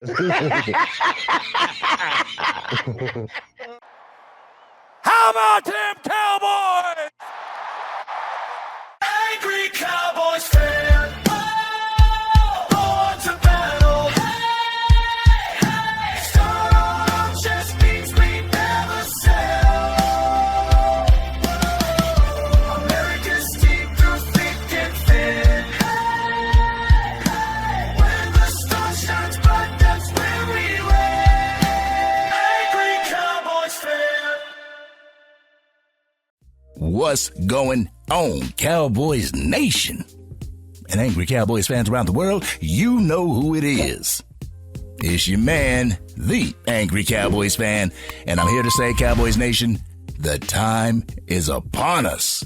How about them Cowboys? Angry Cowboys fan. Born to battle. Storm just means we never sell. America's team through thick and thin. When the sun shines bright, that's where we win. Angry Cowboys fan. What's going on, Cowboys Nation? And angry Cowboys fans around the world, you know who it is. It's your man, the Angry Cowboys fan, and I'm here to say, Cowboys Nation, the time is upon us.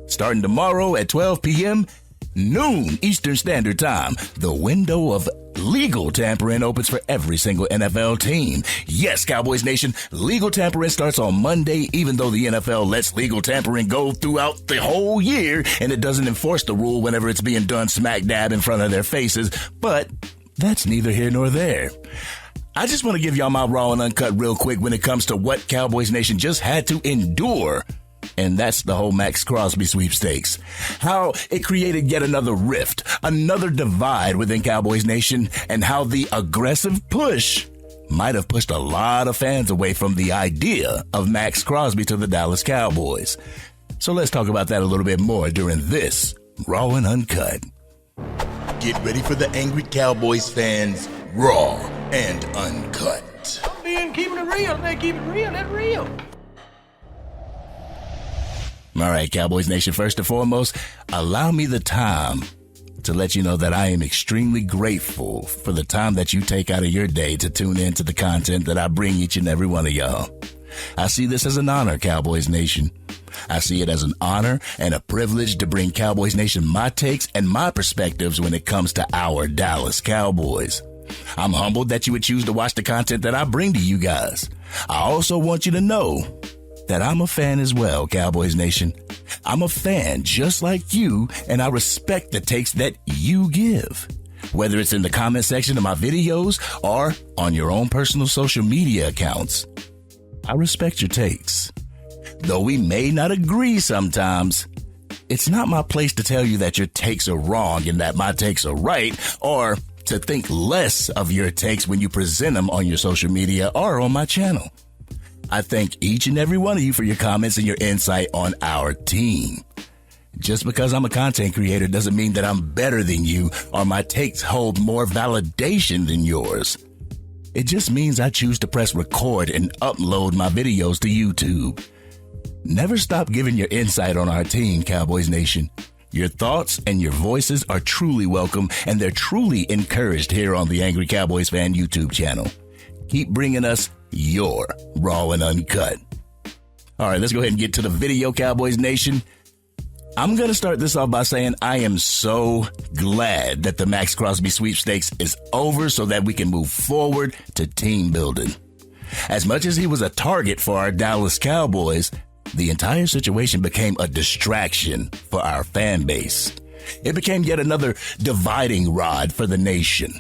Starting tomorrow at 12 p.m., noon Eastern Standard Time, the window of legal tampering opens for every single NFL team. Yes, Cowboys Nation, legal tampering starts on Monday, even though the NFL lets legal tampering go throughout the whole year, and it doesn't enforce the rule whenever it's being done smack dab in front of their faces. But that's neither here nor there. I just want to give y'all my raw and uncut real quick when it comes to what Cowboys Nation just had to endure. And that's the whole Maxx Crosby sweepstakes. How it created yet another rift, another divide within Cowboys Nation, and how the aggressive push might have pushed a lot of fans away from the idea of Maxx Crosby to the Dallas Cowboys. So let's talk about that a little bit more during this Raw and Uncut. Get ready for the Angry Cowboys fans, Raw and Uncut. I'm being keeping it real. They keep it real. That's real. All right, Cowboys Nation, first and foremost, allow me the time to let you know that I am extremely grateful for the time that you take out of your day to tune in to the content that I bring each and every one of y'all. I see this as an honor, Cowboys Nation. I see it as an honor and a privilege to bring Cowboys Nation my takes and my perspectives when it comes to our Dallas Cowboys. I'm humbled that you would choose to watch the content that I bring to you guys. I also want you to know that I'm a fan as well, Cowboys Nation. I'm a fan just like you, and I respect the takes that you give. Whether it's in the comment section of my videos or on your own personal social media accounts, I respect your takes. Though we may not agree sometimes, it's not my place to tell you that your takes are wrong and that my takes are right, or to think less of your takes when you present them on your social media or on my channel. I thank each and every one of you for your comments and your insight on our team. Just because I'm a content creator doesn't mean that I'm better than you or my takes hold more validation than yours. It just means I choose to press record and upload my videos to YouTube. Never stop giving your insight on our team, Cowboys Nation. Your thoughts and your voices are truly welcome, and they're truly encouraged here on the Angry Cowboys Fan YouTube channel. Keep bringing us your Raw and Uncut. All right, let's go ahead and get to the video, Cowboys Nation. I'm going to start this off by saying I am so glad that the Maxx Crosby sweepstakes is over so that we can move forward to team building. As much as he was a target for our Dallas Cowboys, the entire situation became a distraction for our fan base. It became yet another dividing rod for the nation.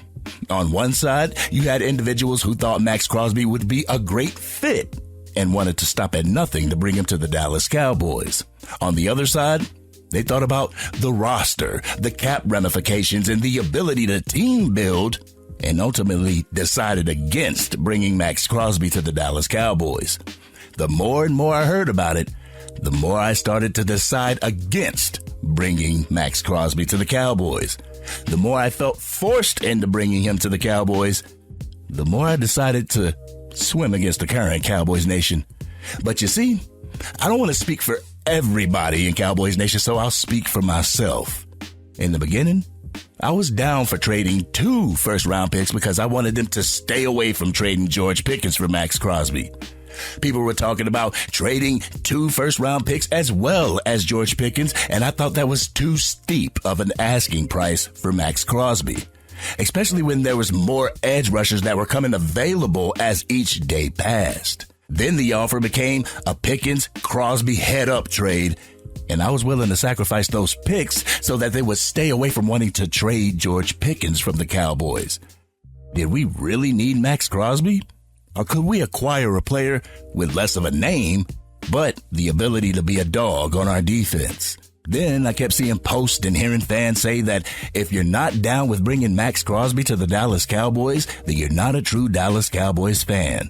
On one side, you had individuals who thought Maxx Crosby would be a great fit and wanted to stop at nothing to bring him to the Dallas Cowboys. On the other side, they thought about the roster, the cap ramifications, and the ability to team build, and ultimately decided against bringing Maxx Crosby to the Dallas Cowboys. The more and more I heard about it, the more I started to decide against bringing Maxx Crosby to the Cowboys. The more I felt forced into bringing him to the Cowboys, the more I decided to swim against the current, Cowboys Nation. But you see, I don't want to speak for everybody in Cowboys Nation, so I'll speak for myself. In the beginning, I was down for trading 2 first-round picks because I wanted them to stay away from trading George Pickens for Maxx Crosby. People were talking about trading 2 first-round picks as well as George Pickens, and I thought that was too steep of an asking price for Maxx Crosby, especially when there was more edge rushers that were coming available as each day passed. Then the offer became a Pickens-Crosby head-up trade, and I was willing to sacrifice those picks so that they would stay away from wanting to trade George Pickens from the Cowboys. Did we really need Maxx Crosby? Or could we acquire a player with less of a name, but the ability to be a dog on our defense? Then I kept seeing posts and hearing fans say that if you're not down with bringing Maxx Crosby to the Dallas Cowboys, then you're not a true Dallas Cowboys fan.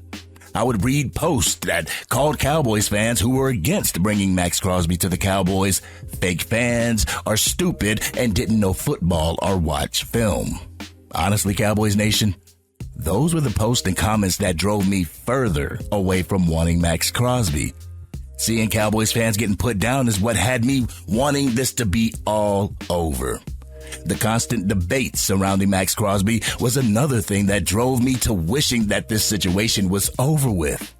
I would read posts that called Cowboys fans who were against bringing Maxx Crosby to the Cowboys fake fans or stupid and didn't know football or watch film. Honestly, Cowboys Nation, those were the posts and comments that drove me further away from wanting Maxx Crosby. Seeing Cowboys fans getting put down is what had me wanting this to be all over. The constant debate surrounding Maxx Crosby was another thing that drove me to wishing that this situation was over with.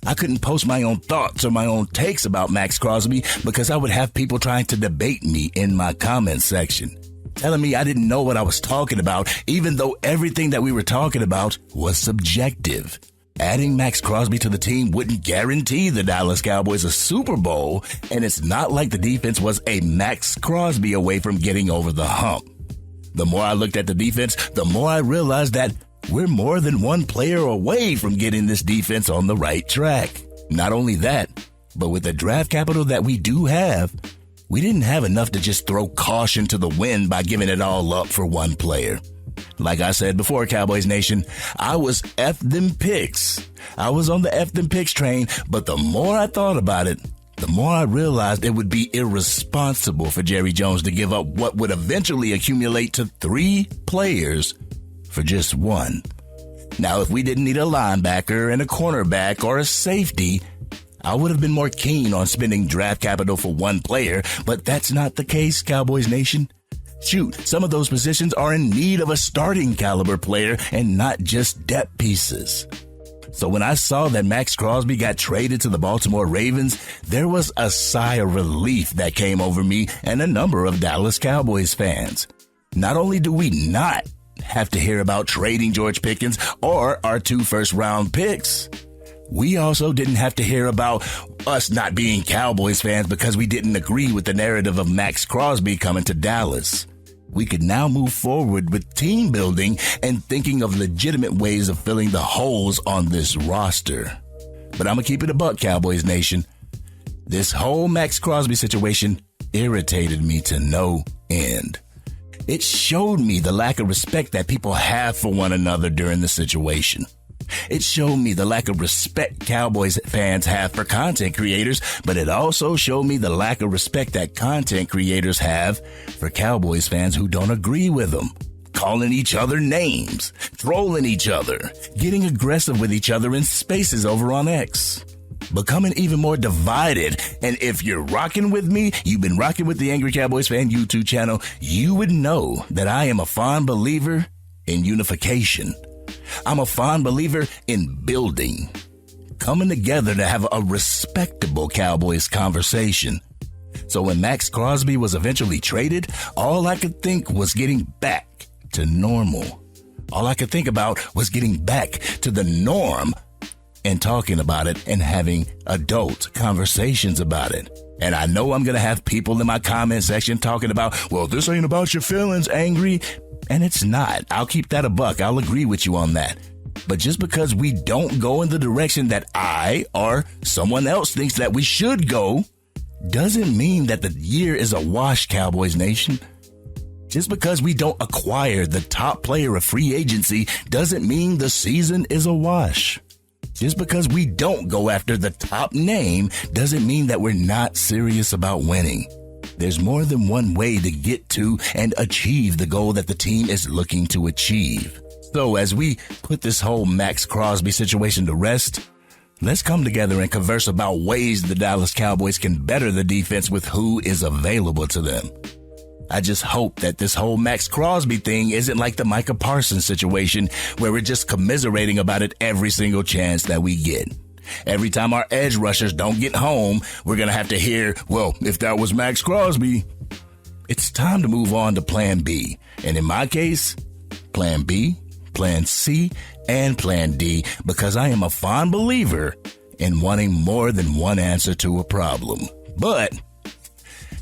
I couldn't post my own thoughts or my own takes about Maxx Crosby because I would have people trying to debate me in my comment section, telling me I didn't know what I was talking about, even though everything that we were talking about was subjective. Adding Maxx Crosby to the team wouldn't guarantee the Dallas Cowboys a Super Bowl, and it's not like the defense was a Maxx Crosby away from getting over the hump. The more I looked at the defense, the more I realized that we're more than one player away from getting this defense on the right track. Not only that, but with the draft capital that we do have, we didn't have enough to just throw caution to the wind by giving it all up for one player. Like I said before, Cowboys Nation, I was F them picks. I was on the F them picks train, but the more I thought about it, the more I realized it would be irresponsible for Jerry Jones to give up what would eventually accumulate to 3 players for just one. Now, if we didn't need a linebacker and a cornerback or a safety, I would have been more keen on spending draft capital for one player, but that's not the case, Cowboys Nation. Shoot, some of those positions are in need of a starting caliber player and not just depth pieces. So when I saw that Maxx Crosby got traded to the Baltimore Ravens, there was a sigh of relief that came over me and a number of Dallas Cowboys fans. Not only do we not have to hear about trading George Pickens or our 2 first-round picks, we also didn't have to hear about us not being Cowboys fans because we didn't agree with the narrative of Maxx Crosby coming to Dallas. We could now move forward with team building and thinking of legitimate ways of filling the holes on this roster. But I'm going to keep it a buck, Cowboys Nation. This whole Maxx Crosby situation irritated me to no end. It showed me the lack of respect that people have for one another during the situation. It showed me the lack of respect Cowboys fans have for content creators, but it also showed me the lack of respect that content creators have for Cowboys fans who don't agree with them, calling each other names, trolling each other, getting aggressive with each other in spaces over on X, becoming even more divided. And if you're rocking with me, you've been rocking with the Angry Cowboys Fan YouTube channel, you would know that I am a fond believer in unification. I'm a fond believer in building, coming together to have a respectable Cowboys conversation. So when Maxx Crosby was eventually traded, all I could think was getting back to normal. All I could think about was getting back to the norm and talking about it and having adult conversations about it. And I know I'm going to have people in my comment section talking about, well, this ain't about your feelings, Angry. And it's not. I'll keep that a buck. I'll agree with you on that. But just because we don't go in the direction that I or someone else thinks that we should go, doesn't mean that the year is a wash, Cowboys Nation. Just because we don't acquire the top player of free agency doesn't mean the season is a wash. Just because we don't go after the top name doesn't mean that we're not serious about winning. There's more than one way to get to and achieve the goal that the team is looking to achieve. So as we put this whole Maxx Crosby situation to rest, let's come together and converse about ways the Dallas Cowboys can better the defense with who is available to them. I just hope that this whole Maxx Crosby thing isn't like the Micah Parsons situation where we're just commiserating about it every single chance that we get. Every time our edge rushers don't get home, we're going to have to hear, well, if that was Maxx Crosby. It's time to move on to plan B. And in my case, plan B, plan C, and plan D, because I am a fond believer in wanting more than one answer to a problem. But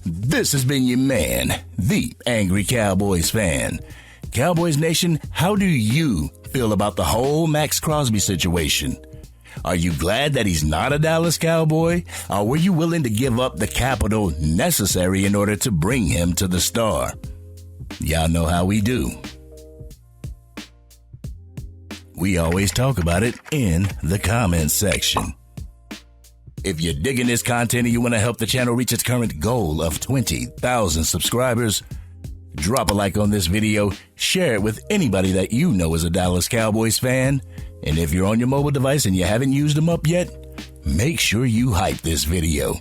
this has been your man, the Angry Cowboys Fan. Cowboys Nation, how do you feel about the whole Maxx Crosby situation? Are you glad that he's not a Dallas Cowboy? Or were you willing to give up the capital necessary in order to bring him to the star? Y'all know how we do. We always talk about it in the comments section. If you're digging this content and you want to help the channel reach its current goal of 20,000 subscribers, drop a like on this video, share it with anybody that you know is a Dallas Cowboys fan, and if you're on your mobile device and you haven't used them up yet, make sure you hype this video.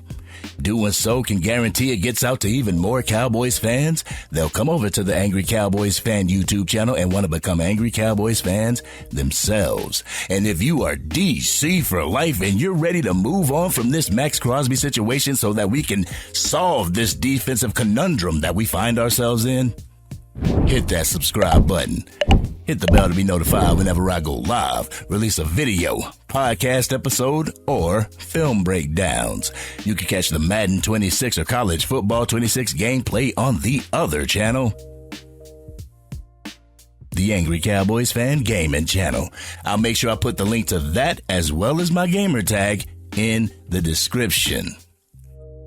Doing so can guarantee it gets out to even more Cowboys fans. They'll come over to the Angry Cowboys Fan YouTube channel and want to become Angry Cowboys fans themselves. And if you are DC for life and you're ready to move on from this Maxx Crosby situation so that we can solve this defensive conundrum that we find ourselves in, hit that subscribe button. Hit the bell to be notified whenever I go live, release a video, podcast episode, or film breakdowns. You can catch the Madden 26 or College Football 26 gameplay on the other channel, the Angry Cowboys Fan Gaming Channel. I'll make sure I put the link to that as well as my gamer tag in the description.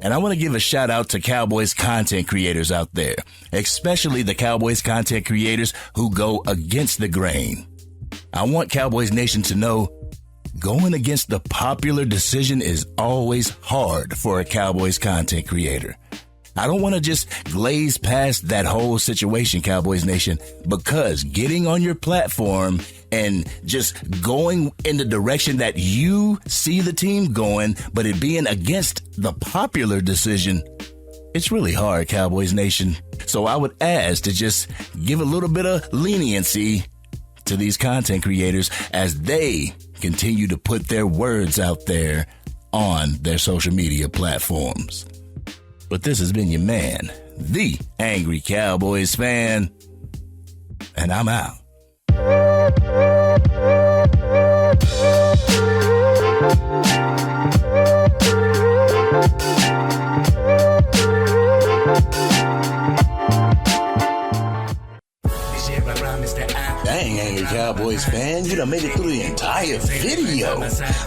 And I want to give a shout out to Cowboys content creators out there, especially the Cowboys content creators who go against the grain. I want Cowboys Nation to know going against the popular decision is always hard for a Cowboys content creator. I don't want to just glaze past that whole situation, Cowboys Nation, because getting on your platform and just going in the direction that you see the team going, but it being against the popular decision, it's really hard, Cowboys Nation. So I would ask to just give a little bit of leniency to these content creators as they continue to put their words out there on their social media platforms. But this has been your man, the Angry Cowboys Fan, and I'm out. Dang, Angry Cowboys fan, you done made it through the entire video.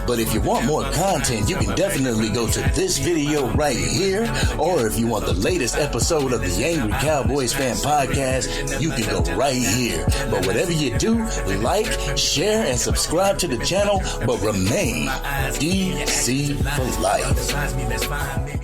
But if you want more content, you can definitely go to this video right here. Or if you want the latest episode of the Angry Cowboys Fan Podcast, you can go right here. But whatever you do, like, share, and subscribe to the channel, but remain DC for life.